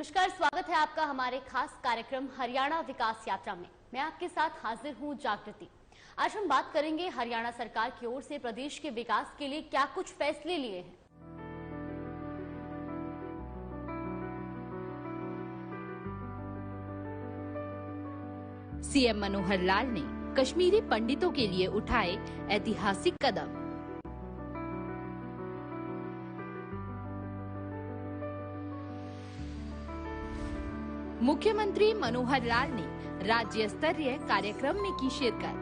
नमस्कार, स्वागत है आपका हमारे खास कार्यक्रम हरियाणा विकास यात्रा में। मैं आपके साथ हाजिर हूं जागृति। आज हम बात करेंगे हरियाणा सरकार की ओर से प्रदेश के विकास के लिए क्या कुछ फैसले लिए हैं। सीएम मनोहर लाल ने कश्मीरी पंडितों के लिए उठाए ऐतिहासिक कदम। मुख्यमंत्री मनोहर लाल ने राज्य स्तरीय कार्यक्रम में की शिरकत।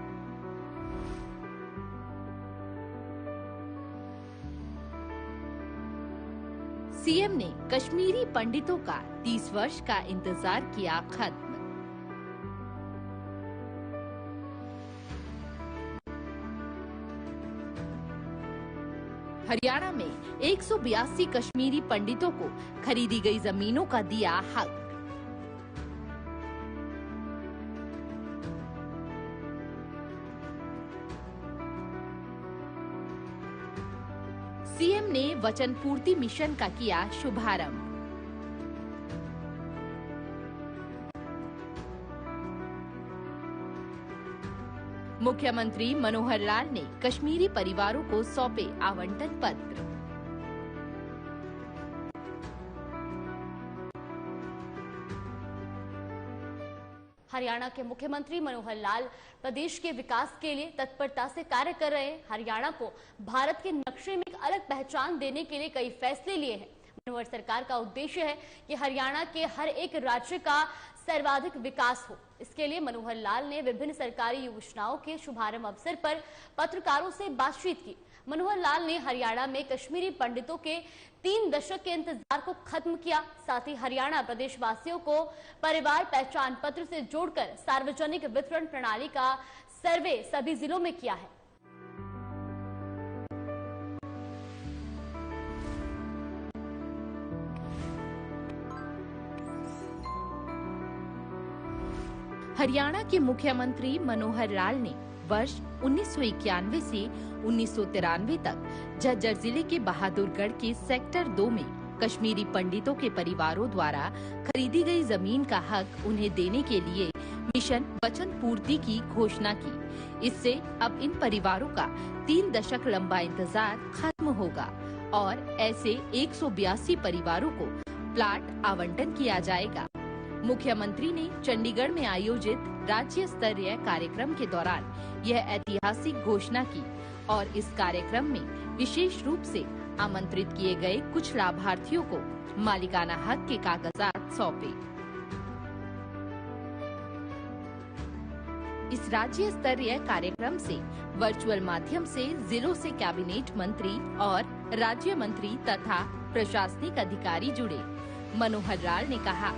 सीएम ने कश्मीरी पंडितों का 30 वर्ष का इंतजार किया खत्म। हरियाणा में 182 कश्मीरी पंडितों को खरीदी गई जमीनों का दिया हक। सीएम ने वचन पूर्ति मिशन का किया शुभारंभ। मुख्यमंत्री मनोहर लाल ने कश्मीरी परिवारों को सौंपे आवंटन पत्र। हरियाणा के मुख्यमंत्री मनोहर लाल प्रदेश के विकास के लिए तत्परता से कार्य कर रहे हैं। हरियाणा को भारत के नक्शे में एक अलग पहचान देने के लिए कई फैसले लिए हैं। मनोहर सरकार का उद्देश्य है कि हरियाणा के हर एक राज्य का सर्वाधिक विकास हो। इसके लिए मनोहर लाल ने विभिन्न सरकारी योजनाओं के शुभारंभ अवसर पर पत्रकारों से बातचीत की। मनोहर लाल ने हरियाणा में कश्मीरी पंडितों के 3 दशक के इंतजार को खत्म किया। साथ ही हरियाणा प्रदेशवासियों को परिवार पहचान पत्र से जोड़कर सार्वजनिक वितरण प्रणाली का सर्वे सभी जिलों में किया है। हरियाणा के मुख्यमंत्री मनोहर लाल ने वर्ष 1991 से 1993 तक झज्जर जिले के बहादुरगढ़ के सेक्टर 2 में कश्मीरी पंडितों के परिवारों द्वारा खरीदी गई जमीन का हक उन्हें देने के लिए मिशन वचन पूर्ति की घोषणा की। इससे अब इन परिवारों का 3 दशक लंबा इंतजार खत्म होगा और ऐसे 182 परिवारों को प्लाट आवंटन किया जाएगा। मुख्यमंत्री ने चंडीगढ़ में आयोजित राज्य स्तरीय कार्यक्रम के दौरान यह ऐतिहासिक घोषणा की और इस कार्यक्रम में विशेष रूप से आमंत्रित किए गए कुछ लाभार्थियों को मालिकाना हक के कागजात सौंपे। इस राज्य स्तरीय कार्यक्रम से वर्चुअल माध्यम से जिलों से कैबिनेट मंत्री और राज्य मंत्री तथा प्रशासनिक अधिकारी जुड़े। मनोहर लाल ने कहा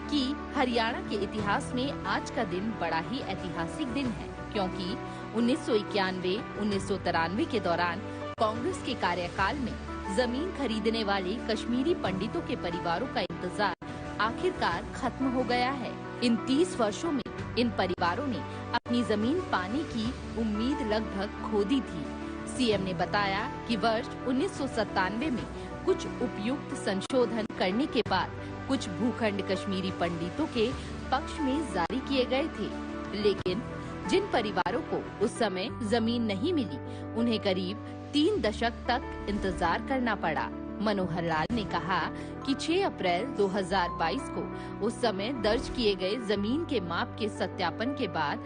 कि हरियाणा के इतिहास में आज का दिन बड़ा ही ऐतिहासिक दिन है, क्योंकि 1991-1993 के दौरान कांग्रेस के कार्यकाल में जमीन खरीदने वाले कश्मीरी पंडितों के परिवारों का इंतजार आखिरकार खत्म हो गया है। इन 30 वर्षों में इन परिवारों ने अपनी जमीन पाने की उम्मीद लगभग खो दी थी। सीएम ने बताया कि वर्ष 1997 में कुछ उपयुक्त संशोधन करने के बाद कुछ भूखंड कश्मीरी पंडितों के पक्ष में जारी किए गए थे, लेकिन जिन परिवारों को उस समय जमीन नहीं मिली, उन्हें करीब 3 दशक तक इंतजार करना पड़ा। मनोहर लाल ने कहा कि 6 अप्रैल 2022 को उस समय दर्ज किए गए जमीन के माप के सत्यापन के बाद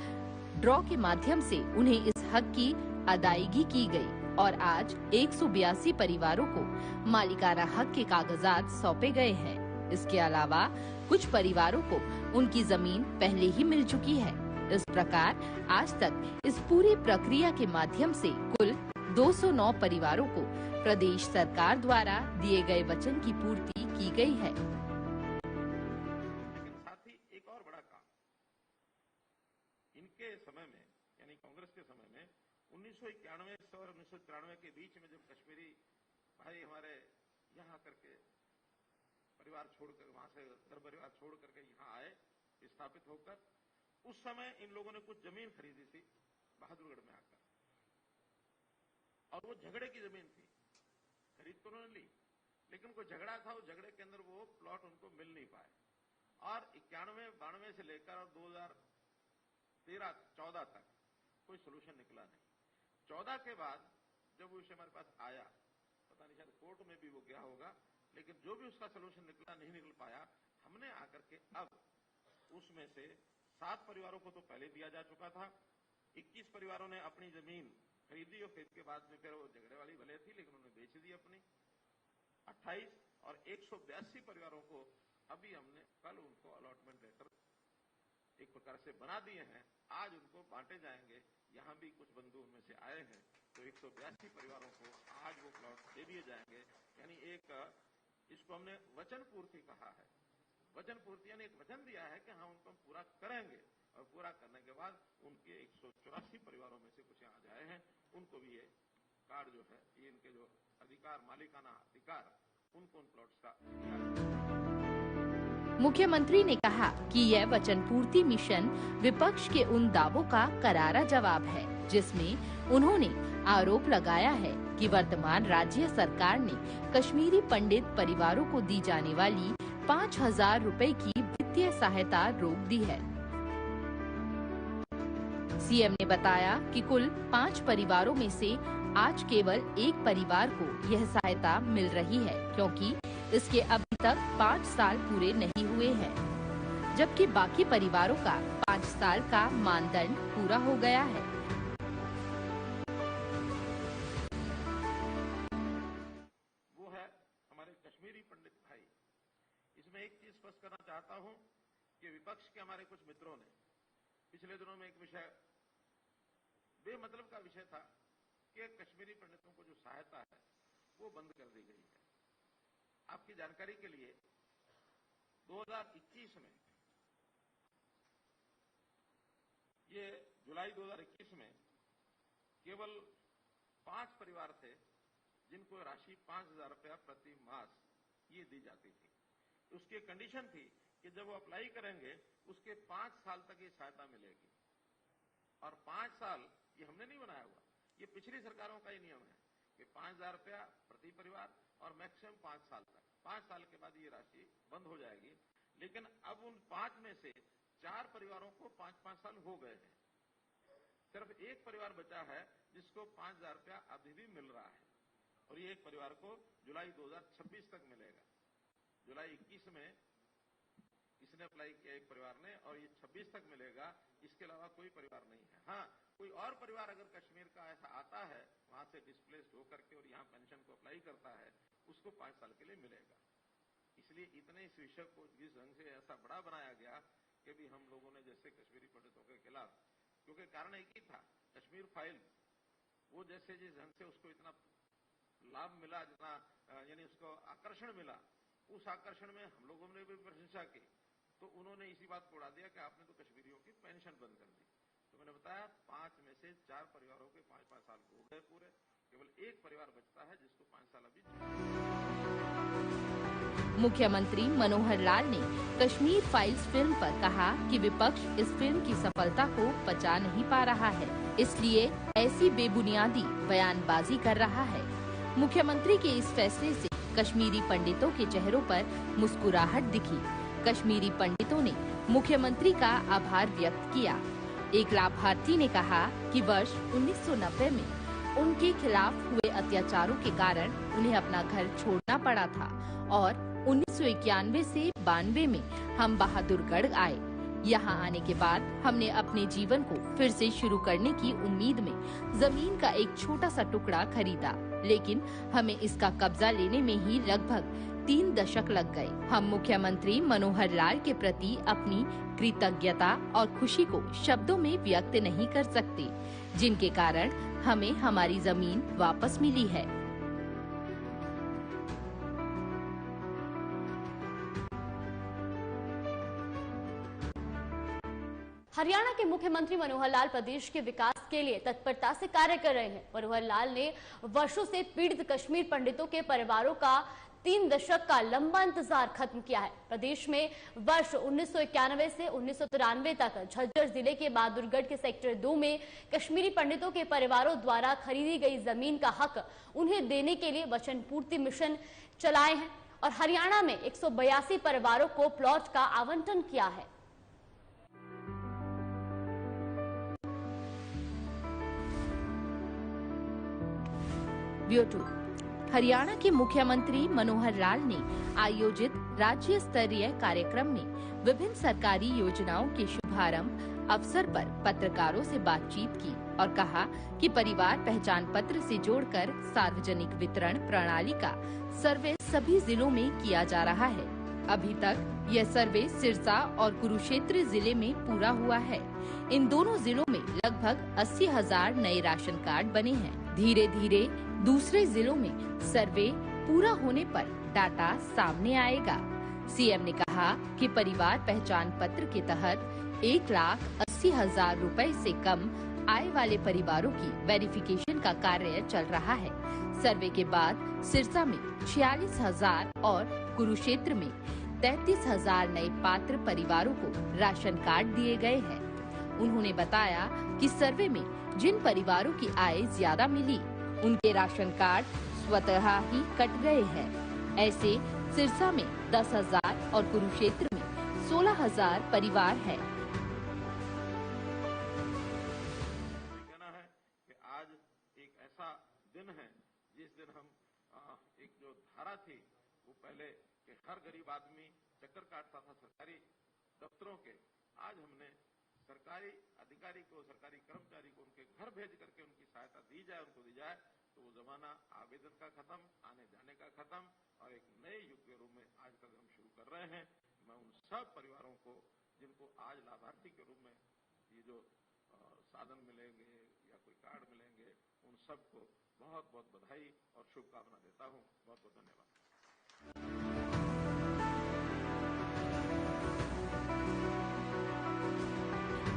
ड्रॉ के माध्यम से उन्हें इस हक की अदायगी की गई और आज 182 परिवारों को मालिकाना हक के कागजात सौंपे गए हैं। इसके अलावा कुछ परिवारों को उनकी जमीन पहले ही मिल चुकी है। इस प्रकार आज तक इस पूरी प्रक्रिया के माध्यम से कुल 209 परिवारों को प्रदेश सरकार द्वारा दिए गए वचन की पूर्ति की गई है। लेकिन साथ ही एक और बड़ा काम इनके समय में, यानी कांग्रेस के समय में 1991 और 1993 के बीच में जब कश्मीरी भाई हमारे यहाँ करके परिवार छोड़कर, वहां से घर परिवार छोड़ करके यहाँ आए स्थापित होकर, उस समय इन लोगों ने कुछ जमीन खरीदी थी बहादुरगढ़ में आकर, और वो झगड़े की जमीन थी। खरीद तो उन्होंने ली, लेकिन कोई झगड़ा था, उस झगड़े के अंदर वो प्लॉट उनको मिल नहीं पाए। और 91-92 से लेकर और 2013-14 तक कोई सोल्यूशन निकला नहीं। 14 के बाद जब वो विषय हमारे पास आया, पता नहीं शायद कोर्ट में भी वो गया होगा, लेकिन जो भी उसका सोल्यूशन निकला नहीं निकल पाया, हमने आकर के अब उसमें से 7 परिवारों को तो पहले दिया जा चुका था। 21 परिवारों ने अपनी जमीन खरीदी और खरीद के बाद में फिर वो झगड़े वाली भले थी लेकिन उन्होंने बेच दी अपनी। 28 और 182 परिवारों को अभी हमने कल उनको अलॉटमेंट लेटर एक प्रकार से बना दिए हैं, आज उनको बांटे जाएंगे। यहां भी कुछ बंधु उनमें से आए हैं, तो 182 परिवारों को आज वो प्लॉट दे दिए जाएंगे। यानी एक इसको हमने वचन पूर्ति कहा है। वचन पूर्ति यानी एक वचन दिया है कि हाँ उनको हम पूरा करेंगे, और पूरा करने के बाद उनके 184 परिवारों में से कुछ यहाँ आए हैं, उनको भी ये कार्ड जो है, ये इनके जो अधिकार, मालिकाना अधिकार, उनको उन प्लॉट्स का दिया है। मुख्यमंत्री ने कहा कि यह वचन पूर्ति मिशन विपक्ष के उन दावों का करारा जवाब है, जिसमें उन्होंने आरोप लगाया है कि वर्तमान राज्य सरकार ने कश्मीरी पंडित परिवारों को दी जाने वाली 5,000 रुपए की वित्तीय सहायता रोक दी है। सीएम ने बताया कि कुल 5 परिवारों में से आज केवल एक परिवार को यह सहायता मिल रही है, क्योंकि इसके अभी तक 5 साल पूरे नहीं हुए हैं, जबकि बाकी परिवारों का 5 साल का मानदंड पूरा हो गया है। वो है हमारे कश्मीरी पंडित भाई। इसमें एक चीज स्पष्ट करना चाहता हूं कि विपक्ष के हमारे कुछ मित्रों ने पिछले दिनों में एक विषय बेमतलब का विषय था कि कश्मीरी पंडितों को जो सहायता है वो बंद कर दी गई है। आपकी जानकारी के लिए 2021 में, ये जुलाई 2021 में केवल 5 परिवार थे जिनको राशि 5,000 रुपया प्रति मास ये दी जाती थी। उसकी कंडीशन थी कि जब वो अप्लाई करेंगे उसके 5 साल तक ये सहायता मिलेगी, और 5 साल ये हमने नहीं बनाया हुआ, ये पिछली सरकारों का ही नियम है कि 5,000 रुपया प्रति परिवार और मैक्सिमम 5 साल तक। 5 साल के बाद ये राशि बंद हो जाएगी। लेकिन अब उन 5 में से 4 परिवारों को 5-5 साल हो गए हैं। सिर्फ एक परिवार बचा है जिसको 5,000 रुपया अभी भी मिल रहा है, और ये एक परिवार को जुलाई 2026 तक मिलेगा। जुलाई 21 में इसने अप्लाई किया एक परिवार ने, और ये 26 तक मिलेगा। इसके अलावा कोई परिवार नहीं है। हाँ, कोई और परिवार अगर कश्मीर का ऐसा आता है वहां से डिस्प्लेस्ड होकर के और यहाँ पेंशन को अप्लाई करता है, उसको 5 साल के लिए मिलेगा। इसलिए इतने इस विषय को जिस ढंग से ऐसा बड़ा बनाया गया कि भी हम लोगों ने जैसे कश्मीरी पंडितों के खिलाफ, क्योंकि कारण एक ही था, कश्मीर फाइल, वो जैसे जिस ढंग से उसको इतना लाभ मिला, जितना यानी उसको आकर्षण मिला, उस आकर्षण में हम लोगों ने भी प्रशंसा की, तो उन्होंने इसी बात को उड़ा दिया कि आपने तो कश्मीरियों की पेंशन बंद कर दी। तो मैंने बताया 5 में से 4 परिवारों के 5-5 साल हो गए पूरे, केवल एक परिवार बचता है जिसको 5 साल अभी। मुख्यमंत्री मनोहर लाल ने कश्मीर फाइल्स फिल्म पर कहा कि विपक्ष इस फिल्म की सफलता को पचा नहीं पा रहा है, इसलिए ऐसी बेबुनियादी बयानबाजी कर रहा है। मुख्यमंत्री के इस फैसले से कश्मीरी पंडितों के चेहरों पर मुस्कुराहट दिखी। कश्मीरी पंडितों ने मुख्यमंत्री का आभार व्यक्त किया। एक लाभार्थी ने कहा कि वर्ष 1990 में उनके खिलाफ हुए अत्याचारों के कारण उन्हें अपना घर छोड़ना पड़ा था, और 1991 से 92 में हम बहादुरगढ़ आए। यहाँ आने के बाद हमने अपने जीवन को फिर से शुरू करने की उम्मीद में जमीन का एक छोटा सा टुकड़ा खरीदा, लेकिन हमें इसका कब्जा लेने में ही लगभग 3 दशक लग गए। हम मुख्यमंत्री मनोहर लाल के प्रति अपनी कृतज्ञता और खुशी को शब्दों में व्यक्त नहीं कर सकते, जिनके कारण हमें हमारी जमीन वापस मिली है। हरियाणा के मुख्यमंत्री मनोहर लाल प्रदेश के विकास के लिए तत्परता से कार्य कर रहे हैं। मनोहर लाल ने वर्षों से पीड़ित कश्मीर पंडितों के परिवारों का 3 दशक का लंबा इंतजार खत्म किया है। प्रदेश में वर्ष 1991 से 1993 तक झज्जर जिले के बहादुरगढ़ के सेक्टर 2 में कश्मीरी पंडितों के परिवारों द्वारा खरीदी गई जमीन का हक उन्हें देने के लिए वचन पूर्ति मिशन चलाए हैं। और हरियाणा में 182 परिवारों को प्लॉट का आवंटन किया है। ब्यूरो हरियाणा के मुख्यमंत्री मनोहर लाल ने आयोजित राज्य स्तरीय कार्यक्रम में विभिन्न सरकारी योजनाओं के शुभारंभ अवसर पर पत्रकारों से बातचीत की और कहा कि परिवार पहचान पत्र से जोड़कर सार्वजनिक वितरण प्रणाली का सर्वे सभी जिलों में किया जा रहा है। अभी तक यह सर्वे सिरसा और कुरुक्षेत्र जिले में पूरा हुआ है। इन दोनों जिलों में लगभग 80,000 नए राशन कार्ड बने हैं। धीरे धीरे दूसरे जिलों में सर्वे पूरा होने पर डाटा सामने आएगा। सीएम ने कहा कि परिवार पहचान पत्र के तहत 1,80,000 रुपए से कम आय वाले परिवारों की वेरिफिकेशन का कार्य चल रहा है। सर्वे के बाद सिरसा में 46,000 और कुरुक्षेत्र में 33,000 नए पात्र परिवारों को राशन कार्ड दिए गए हैं। उन्होंने बताया कि सर्वे में जिन परिवारों की आय ज्यादा मिली उनके राशन कार्ड स्वतः ही कट गए हैं। ऐसे सिरसा में 10,000 और कुरुक्षेत्र में 16,000 परिवार हैं। कहना है कि आज एक ऐसा दिन है जिस दिन हम एक जो धारा थी वो पहले कि हर गरीब आदमी चक्कर काटता था सरकारी दफ्तरों के, आज हमने सरकारी अधिकारी को, सरकारी कर्मचारी को उनके घर भेज करके उनकी सहायता दी जाए, उनको दी जाए, तो वो जमाना आवेदन का खत्म, आने जाने का खत्म और एक नए युग के रूप में आज का हम शुरू कर रहे हैं। मैं उन सब परिवारों को जिनको आज लाभार्थी के रूप में ये जो साधन मिलेंगे या कोई कार्ड मिलेंगे, उन सबको बहुत बहुत बधाई और शुभकामना देता हूं। बहुत बहुत धन्यवाद।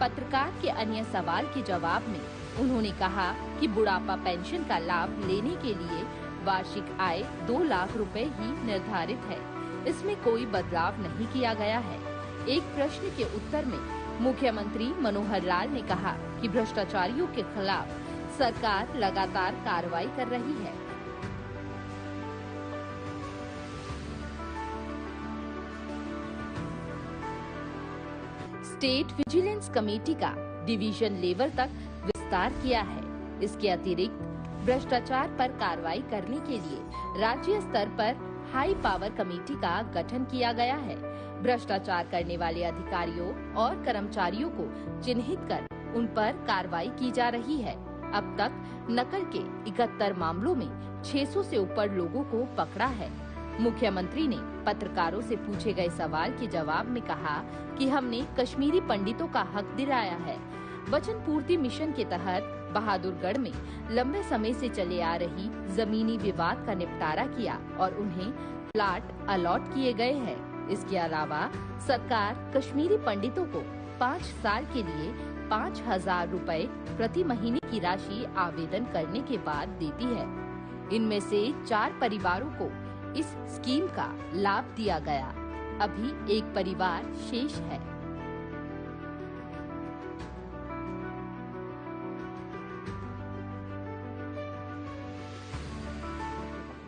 पत्रकार के अन्य सवाल के जवाब में उन्होंने कहा कि बुढ़ापा पेंशन का लाभ लेने के लिए वार्षिक आय 2 लाख रुपए ही निर्धारित है। इसमें कोई बदलाव नहीं किया गया है। एक प्रश्न के उत्तर में मुख्यमंत्री मनोहर लाल ने कहा कि भ्रष्टाचारियों के खिलाफ सरकार लगातार कार्रवाई कर रही है। स्टेट विजिलेंस कमेटी का डिवीजन लेवल तक विस्तार किया है। इसके अतिरिक्त भ्रष्टाचार पर कार्रवाई करने के लिए राज्य स्तर पर हाई पावर कमेटी का गठन किया गया है। भ्रष्टाचार करने वाले अधिकारियों और कर्मचारियों को चिन्हित कर उन पर कार्रवाई की जा रही है। अब तक नकल के 71 मामलों में 600 से ऊपर लोगों को पकड़ा है। मुख्यमंत्री ने पत्रकारों से पूछे गए सवाल के जवाब में कहा कि हमने कश्मीरी पंडितों का हक दिलाया है। वचन पूर्ति मिशन के तहत बहादुरगढ़ में लंबे समय से चले आ रही जमीनी विवाद का निपटारा किया और उन्हें प्लाट अलॉट किए गए हैं। इसके अलावा सरकार कश्मीरी पंडितों को 5 साल के लिए 5,000 रुपए प्रति महीने की राशि आवेदन करने के बाद देती है। इनमें से 4 परिवारों को इस स्कीम का लाभ दिया गया। अभी एक परिवार शेष है।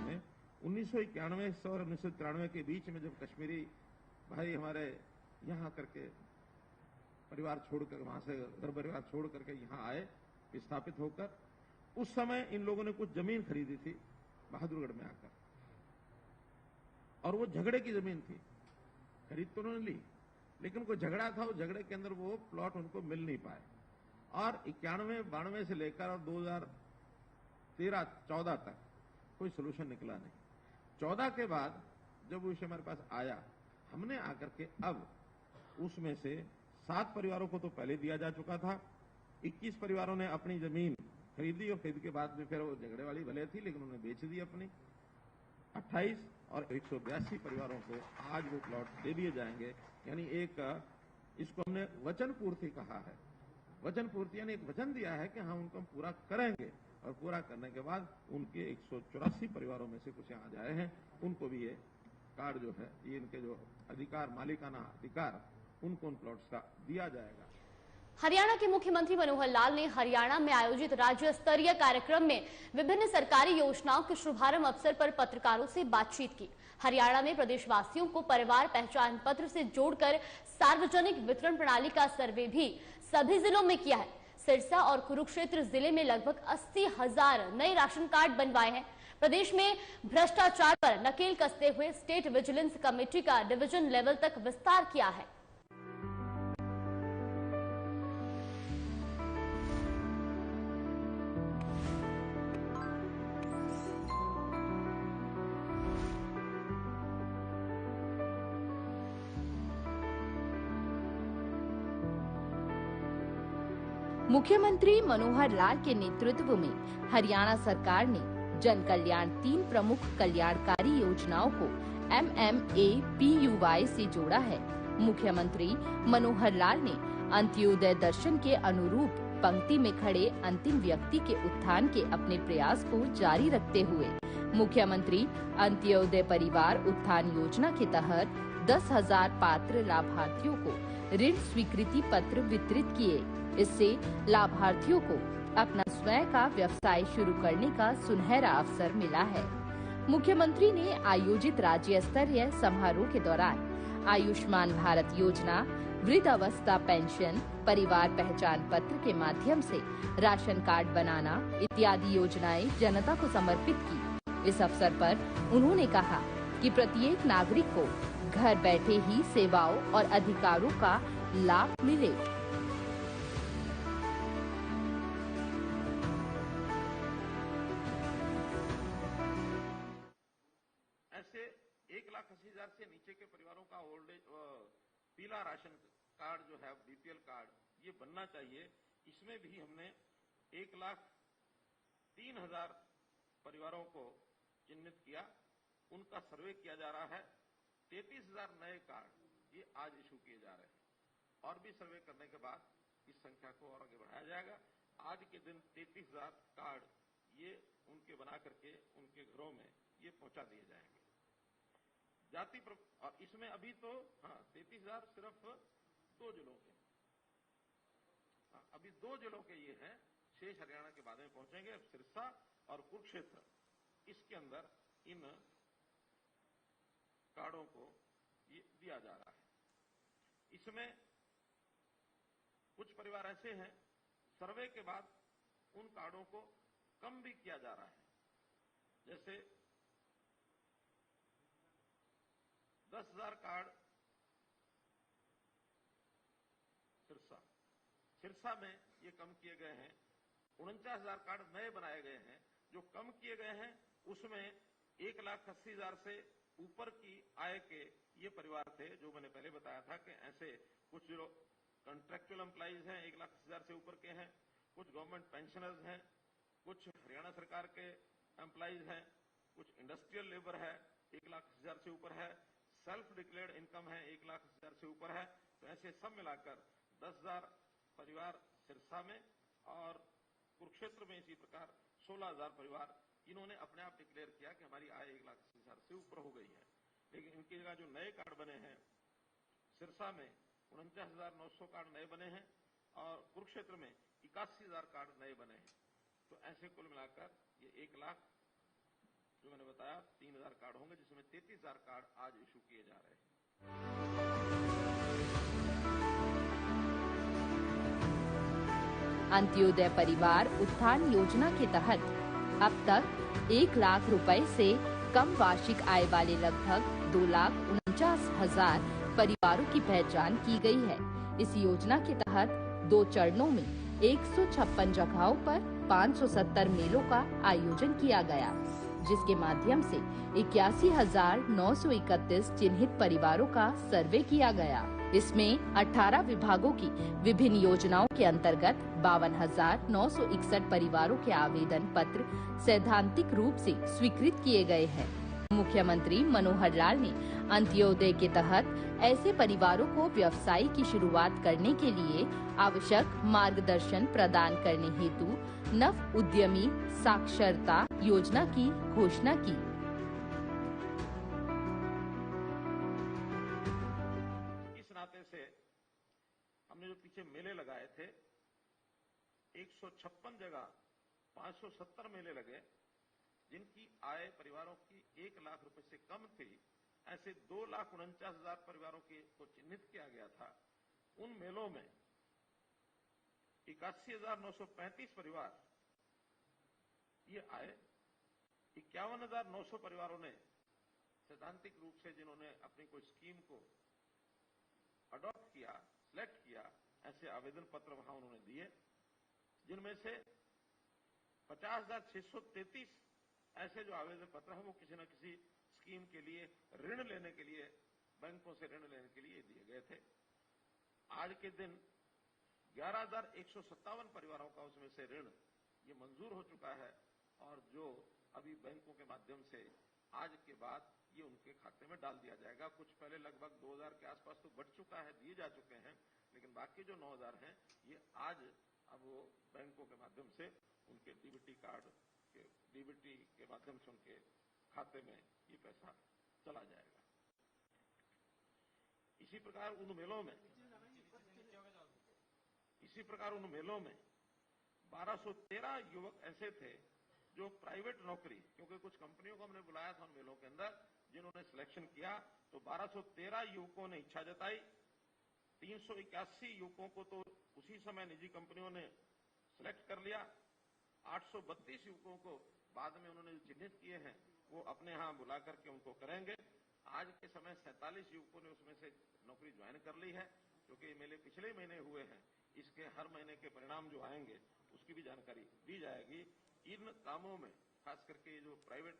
में 1991 और 1993 के बीच में जब कश्मीरी भाई हमारे यहाँ करके परिवार छोड़कर, वहां से घर परिवार छोड़ करके यहाँ आए विस्थापित होकर, उस समय इन लोगों ने कुछ जमीन खरीदी थी बहादुरगढ़ में आकर, और वो झगड़े की जमीन थी। खरीद तो उन्होंने ली, लेकिन कोई झगड़ा था, उस झगड़े के अंदर वो प्लॉट उनको मिल नहीं पाए। और 91-92 से लेकर और 2013-14 तक कोई सोल्यूशन निकला नहीं। 14 के बाद जब वो विषय हमारे पास आया, हमने आकर के अब उसमें से 7 परिवारों को तो पहले दिया जा चुका था। 21 परिवारों ने अपनी जमीन खरीदी और खरीद के बाद में फिर वो झगड़े वाली भले थी लेकिन उन्होंने बेच दी अपनी। 28 और 182 परिवारों को आज वो प्लॉट दे दिए जाएंगे। यानी एक इसको हमने वचन पूर्ति कहा है। वचन पूर्ति यानी एक वचन दिया है कि हम उनको पूरा करेंगे, और पूरा करने के बाद उनके 184 परिवारों में से कुछ यहाँ जाए हैं, उनको भी ये कार्ड जो है, ये इनके जो अधिकार, मालिकाना अधिकार, उनको उन प्लॉट्स का दिया जाएगा। हरियाणा के मुख्यमंत्री मनोहर लाल ने हरियाणा में आयोजित राज्य स्तरीय कार्यक्रम में विभिन्न सरकारी योजनाओं के शुभारंभ अवसर पर पत्रकारों से बातचीत की। हरियाणा में प्रदेशवासियों को परिवार पहचान पत्र से जोड़कर सार्वजनिक वितरण प्रणाली का सर्वे भी सभी जिलों में किया है। सिरसा और कुरुक्षेत्र जिले में लगभग 80,000 नए राशन कार्ड बनवाए हैं। प्रदेश में भ्रष्टाचार पर नकेल कसते हुए स्टेट विजिलेंस कमेटी का डिवीजन लेवल तक विस्तार किया है। मुख्यमंत्री मनोहर लाल के नेतृत्व में हरियाणा सरकार ने जन कल्याण 3 प्रमुख कल्याणकारी योजनाओं को MMAPUY से जोड़ा है। मुख्यमंत्री मनोहर लाल ने अंत्योदय दर्शन के अनुरूप पंक्ति में खड़े अंतिम व्यक्ति के उत्थान के अपने प्रयास को जारी रखते हुए मुख्यमंत्री अंत्योदय परिवार उत्थान योजना के तहत 10,000 पात्र लाभार्थियों को ऋण स्वीकृति पत्र वितरित किए। इससे लाभार्थियों को अपना स्वयं का व्यवसाय शुरू करने का सुनहरा अवसर मिला है। मुख्यमंत्री ने आयोजित राज्य स्तरीय समारोह के दौरान आयुष्मान भारत योजना, वृद्धावस्था पेंशन, परिवार पहचान पत्र के माध्यम से राशन कार्ड बनाना इत्यादि योजनाएं जनता को समर्पित की। इस अवसर पर उन्होंने कहा कि प्रत्येक नागरिक को घर बैठे ही सेवाओं और अधिकारों का लाभ मिले। ऐसे 1,80,000 से नीचे के परिवारों का ओल्ड एज पीला राशन कार्ड जो है BPL कार्ड ये बनना चाहिए। इसमें भी हमने 1,03,000 परिवारों को चिन्हित किया, उनका सर्वे किया जा रहा है। 33,000 नए कार्ड ये आज इशू किए जा रहे हैं और भी सर्वे करने के बाद इस संख्या को और आगे बढ़ाया जाएगा। आज के दिन 33,000 कार्ड ये उनके बना करके उनके घरों में ये पहुंचा दिए जाएंगे। जाति और इसमें अभी तो 33,000 सिर्फ 2 जिलों के, अभी 2 जिलों के ये हैं, शेष हरियाणा के बाद में पहुंचेंगे। सिरसा और कुरुक्षेत्र इसके अंदर इन कार्डों को ये दिया जा रहा है। इसमें कुछ परिवार ऐसे हैं सर्वे के बाद उन कार्डों को कम भी किया जा रहा है। जैसे 10,000 कार्ड सिरसा में ये कम किए गए हैं। 49,000 कार्ड नए बनाए गए हैं। जो कम किए गए हैं उसमें 1,80,000 से ऊपर की आय के ये परिवार थे, जो मैंने पहले बताया था कि ऐसे कुछ जो कॉन्ट्रैक्चुअल एम्प्लॉइज हैं 1,80,000 से ऊपर के हैं, कुछ गवर्नमेंट पेंशनर्स हैं, कुछ हरियाणा सरकार के एम्प्लॉइज हैं, कुछ इंडस्ट्रियल लेबर है 1,80,000 से ऊपर है, सेल्फ डिक्लेयर्ड इनकम है 1,80,000 से ऊपर है। तो ऐसे सब मिलाकर 10,000 परिवार सिरसा में और कुरुक्षेत्र में इसी प्रकार 16,000 परिवार इन्होंने अपने आप डिक्लेयर किया कि हमारी आय 1,80,000 से ऊपर हो गई है। लेकिन इनकी जगह जो नए कार्ड बने हैं सिरसा में 49,900 कार्ड नए बने हैं और कुरुक्षेत्र में 81,000 कार्ड नए बने हैं। तो ऐसे कुल मिलाकर ये 1 लाख जो मैंने बताया 3,000 कार्ड होंगे, जिसमें 33,000 कार्ड आज इशू किए जा रहे हैं। अंत्योदय परिवार उत्थान योजना के तहत अब तक 1 लाख रुपए से कम वार्षिक आय वाले लगभग 2,49,000 परिवारों की पहचान की गई है। इस योजना के तहत 2 चरणों में 156 जगहों पर 570 मेलों का आयोजन किया गया, जिसके माध्यम से 81,931 चिन्हित परिवारों का सर्वे किया गया। इसमें 18 विभागों की विभिन्न योजनाओं के अंतर्गत 52,961 परिवारों के आवेदन पत्र सैद्धांतिक रूप से स्वीकृत किए गए हैं। मुख्यमंत्री मनोहर लाल ने अंत्योदय के तहत ऐसे परिवारों को व्यवसाय की शुरुआत करने के लिए आवश्यक मार्गदर्शन प्रदान करने हेतु नव उद्यमी साक्षरता योजना की घोषणा की। इस नाते से हमने जो पीछे मेले लगाए थे, 156 जगह 570 मेले लगे, जिनकी आय परिवारों की 1 लाख रुपए से कम थी, ऐसे 2,49,000 परिवारों को चिन्हित किया गया था। उन मेलों में 81,935 परिवार ये आए। 51,900 परिवारों ने सैद्धांतिक रूप से जिन्होंने अपनी कोई स्कीम को अडॉप्ट किया, सिलेक्ट किया, ऐसे आवेदन पत्र वहां उन्होंने दिए, जिनमें से 50,633 ऐसे जो आवेदन पत्र हैं वो किसी न किसी स्कीम के लिए ऋण लेने के लिए, बैंकों से ऋण लेने के लिए दिए गए थे। आज के दिन 11,157 परिवारों का उसमें से ऋण ये मंजूर हो चुका है और जो अभी बैंकों के माध्यम से आज के बाद ये उनके खाते में डाल दिया जाएगा। कुछ पहले लगभग 2,000 के आसपास तो बढ़ चुका है, दिए जा चुके हैं, लेकिन बाकी जो 9,000 हैं ये आज अब वो बैंकों के माध्यम से उनके डीबीटी कार्ड के डीबीटी के माध्यम से उनके खाते में ये पैसा चला जाएगा। इसी प्रकार उन मेलों में 1213 युवक ऐसे थे जो प्राइवेट नौकरी, क्योंकि कुछ कंपनियों को हमने बुलाया था उन मेलों के अंदर, जिन्होंने सिलेक्शन किया, तो 1213 युवकों ने इच्छा जताई। 381 युवकों को तो उसी समय निजी कंपनियों ने सिलेक्ट कर लिया। 832 युवकों को बाद में उन्होंने चिन्हित किए हैं, वो अपने यहां बुला करके उनको करेंगे। आज के समय 47 युवकों ने उसमें से नौकरी ज्वाइन कर ली है, क्योंकि मेले पिछले महीने हुए हैं। इसके हर महीने के परिणाम जो आएंगे उसकी भी जानकारी दी जाएगी। इन कामों में खास करके जो प्राइवेट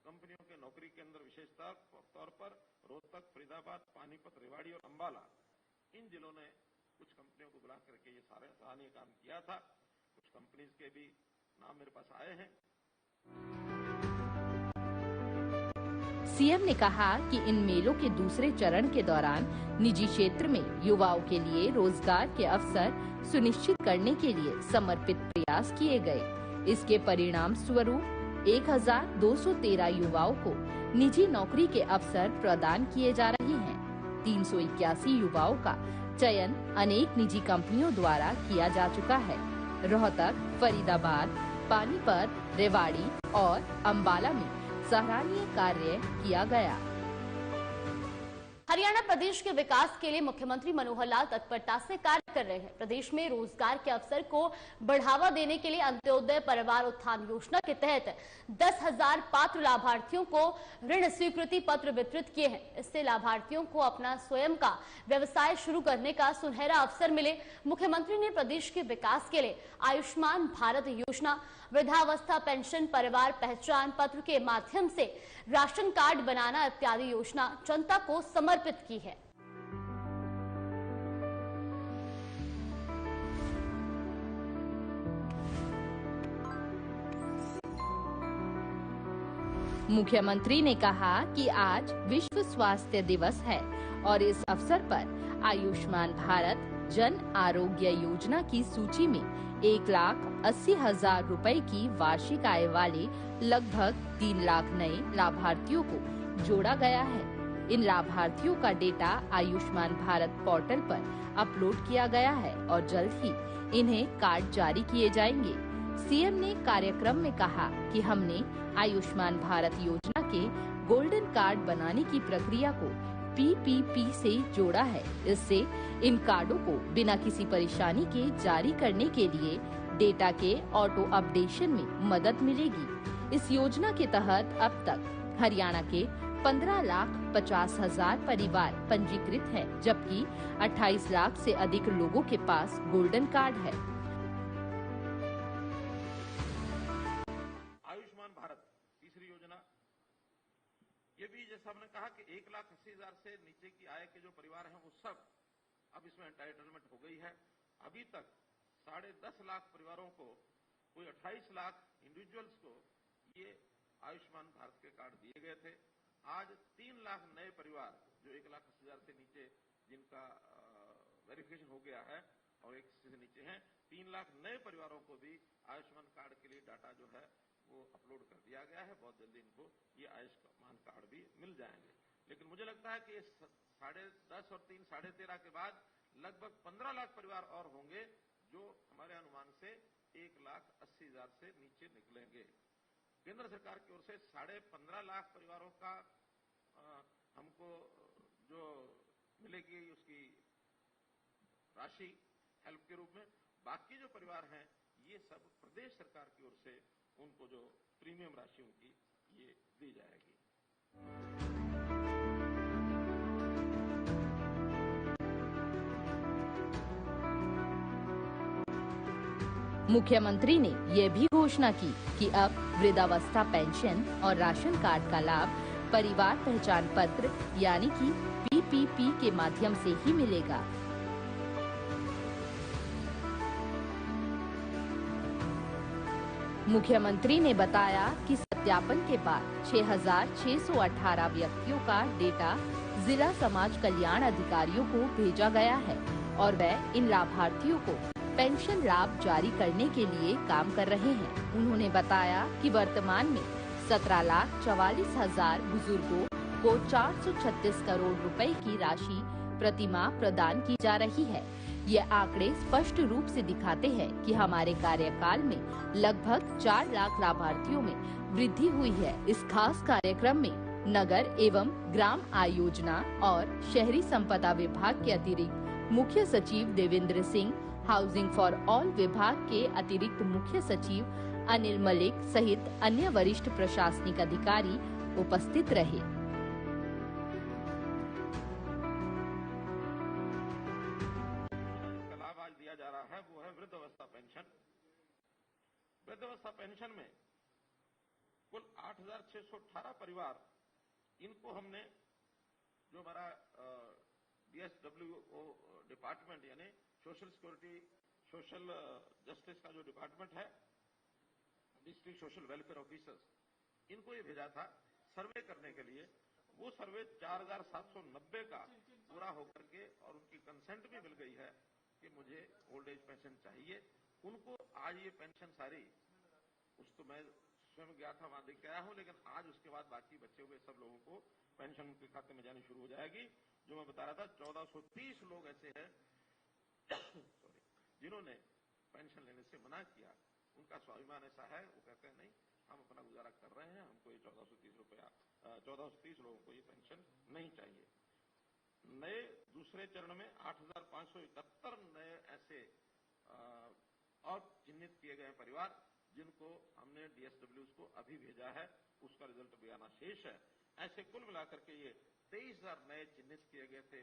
कंपनियों के नौकरी के अंदर विशेषता तौर पर रोहतक, फरीदाबाद, पानीपत, रेवाड़ी और अंबाला, इन जिलों ने कुछ कंपनियों को बुला करके ये सारे सराहनीय काम किया था। कुछ कंपनीज के भी नाम मेरे पास आए हैं। सीएम ने कहा कि इन मेलों के दूसरे चरण के दौरान निजी क्षेत्र में युवाओं के लिए रोजगार के अवसर सुनिश्चित करने के लिए समर्पित प्रयास किए गए। इसके परिणाम स्वरूप 1,213 युवाओं को निजी नौकरी के अवसर प्रदान किए जा रहे हैं। 381 युवाओं का चयन अनेक निजी कंपनियों द्वारा किया जा चुका है। रोहतक, फरीदाबाद, पानीपत, रेवाड़ी और अंबाला में सराहनीय कार्य किया गया। हरियाणा प्रदेश के विकास के लिए मुख्यमंत्री मनोहर लाल तत्परता से कार्य कर रहे हैं। प्रदेश में रोजगार के अवसर को बढ़ावा देने के लिए अंत्योदय परिवार उत्थान योजना के तहत 10,000 पात्र लाभार्थियों को ऋण स्वीकृति पत्र वितरित किए हैं। इससे लाभार्थियों को अपना स्वयं का व्यवसाय शुरू करने का सुनहरा अवसर मिले। मुख्यमंत्री ने प्रदेश के विकास के लिए आयुष्मान भारत योजना, वृद्धावस्था पेंशन, परिवार पहचान पत्र के माध्यम से राशन कार्ड बनाना इत्यादि योजना जनता को समर्पित की है। मुख्यमंत्री ने कहा कि आज विश्व स्वास्थ्य दिवस है और इस अवसर पर आयुष्मान भारत जन आरोग्य योजना की सूची में 1,80,000 रुपए की वार्षिक आय वाले लगभग 3 लाख नए लाभार्थियों को जोड़ा गया है। इन लाभार्थियों का डेटा आयुष्मान भारत पोर्टल पर अपलोड किया गया है और जल्द ही इन्हें कार्ड जारी किए जाएंगे। सीएम ने कार्यक्रम में कहा कि हमने आयुष्मान भारत योजना के गोल्डन कार्ड बनाने की प्रक्रिया को PPP से जोड़ा है। इससे इन कार्डों को बिना किसी परेशानी के जारी करने के लिए डेटा के ऑटो अपडेशन में मदद मिलेगी। इस योजना के तहत अब तक हरियाणा के 15,50,000 परिवार पंजीकृत हैं, जबकि 28 लाख से अधिक लोगों के पास गोल्डन कार्ड है। आयुष्मान भारत तीसरी योजना, ये भी जैसा हमने कहा कि 1,80,000 से नीचे की आय के जो परिवार हैं वो सब अब इसमें एंटाइटलमेंट हो गई है। अभी तक 10.5 लाख परिवारों को, कोई 28 लाख इंडिविजुअल्स को ये आयुष्मान भारत के कार्ड दिए गए थे। आज 3 लाख नए परिवार जो 1,80,000 से नीचे जिनका वेरिफिकेशन हो गया है और 1 से नीचे हैं, 3 लाख नए परिवारों को भी आयुष्मान कार्ड के लिए डाटा जो है वो अपलोड कर दिया गया है। बहुत जल्दी इनको ये आयुष्मान कार्ड भी मिल जाएंगे। लेकिन मुझे लगता है कि 10.5 और 3 13.5 के बाद लगभग 15 लाख परिवार और होंगे जो हमारे अनुमान से 1,80,000 से नीचे निकलेंगे। केंद्र सरकार की ओर से 15.5 लाख परिवारों का हमको जो मिलेगी उसकी राशि हेल्प के रूप में, बाकी जो परिवार हैं ये सब प्रदेश सरकार की ओर से उनको जो प्रीमियम राशि उनकी ये दी जाएगी। मुख्यमंत्री ने यह भी घोषणा की कि अब वृद्धावस्था पेंशन और राशन कार्ड का लाभ परिवार पहचान पत्र यानी कि PPP के माध्यम से ही मिलेगा। मुख्यमंत्री ने बताया कि सत्यापन के बाद 6,618 व्यक्तियों का डेटा जिला समाज कल्याण अधिकारियों को भेजा गया है और वह इन लाभार्थियों को पेंशन लाभ जारी करने के लिए काम कर रहे हैं। उन्होंने बताया कि वर्तमान में 17,44,000 बुजुर्गों को 436 करोड़ रुपए की राशि प्रतिमाह प्रदान की जा रही है। ये आंकड़े स्पष्ट रूप से दिखाते हैं कि हमारे कार्यकाल में लगभग 4 लाख लाभार्थियों में वृद्धि हुई है। इस खास कार्यक्रम में नगर एवं ग्राम आयोजना और शहरी संपदा विभाग के अतिरिक्त मुख्य सचिव Devendra Singh, housing for all विभाग के अतिरिक्त मुख्य सचिव अनिल मलिक सहित अन्य वरिष्ठ प्रशासनिक अधिकारी उपस्थित रहे। लाभ आज दिया जा रहा है वो है वृद्धावस्था पेंशन। वृद्धावस्था पेंशन में कुल 8,618 परिवार, इनको हमने जो हमारा DSWO डिपार्टमेंट यानी सोशल सिक्योरिटी सोशल जस्टिस का जो डिपार्टमेंट है, डिस्ट्रिक्ट सोशल वेलफेयर ऑफिसर्स, इनको ये भेजा था सर्वे करने के लिए। वो सर्वे 4,790 का पूरा होकर के और उनकी कंसेंट भी मिल गई है कि मुझे ओल्ड एज पेंशन चाहिए। उनको आज ये पेंशन सारी, उसको मैं स्वयं गया था वहां देख के आया हूं, लेकिन आज उसके बाद बाकी बचे हुए सब लोगों को पेंशन उनके खाते में जानी शुरू हो जाएगी। जो मैं बता रहा था 1430 लोग ऐसे हैं जिन्होंने पेंशन लेने से मना किया। उनका स्वाभिमान ऐसा है, वो कहते हैं नहीं, हम अपना गुजारा कर रहे हैं, हमको ये 1430 लोगों को ये पेंशन नहीं चाहिए। नए दूसरे चरण में 8,571 नए ऐसे और चिन्हित किए गए परिवार जिनको हमने DSWs को अभी भेजा है, उसका रिजल्ट भी आना शेष है। ऐसे कुल मिलाकर के ये 23,000 नए चिन्हित किए गए थे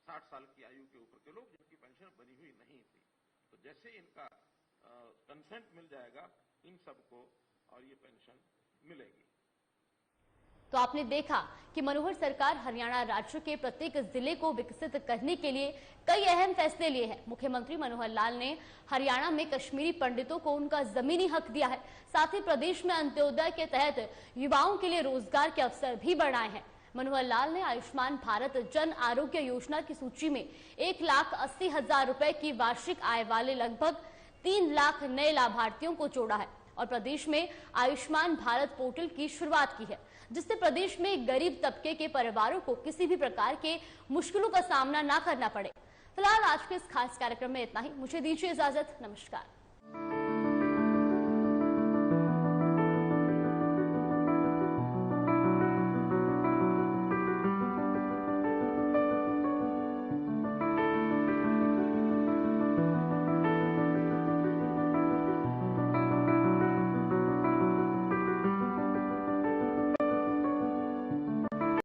60 साल की आयु के ऊपर के लोग जिनकी पेंशन बनी हुई नहीं थी। तो जैसे इनका कंसेंट मिल जाएगा इन सबको और ये पेंशन मिलेगी। तो आपने देखा कि मनोहर सरकार हरियाणा राज्य के प्रत्येक जिले को विकसित करने के लिए कई अहम फैसले लिए हैं। मुख्यमंत्री मनोहर लाल ने हरियाणा में कश्मीरी पंडितों को उनका जमीनी हक दिया है। साथ ही प्रदेश में अंत्योदय के तहत युवाओं के लिए रोजगार के अवसर भी बढ़ाए हैं। मनोहर लाल ने आयुष्मान भारत जन आरोग्य योजना की सूची में 1,80,000 रुपए की वार्षिक आय वाले लगभग 3 लाख नए लाभार्थियों को जोड़ा है और प्रदेश में आयुष्मान भारत पोर्टल की शुरुआत की है, जिससे प्रदेश में गरीब तबके के परिवारों को किसी भी प्रकार के मुश्किलों का सामना ना करना पड़े। फिलहाल आज के इस खास कार्यक्रम में इतना ही। मुझे दीजिए इजाजत। नमस्कार।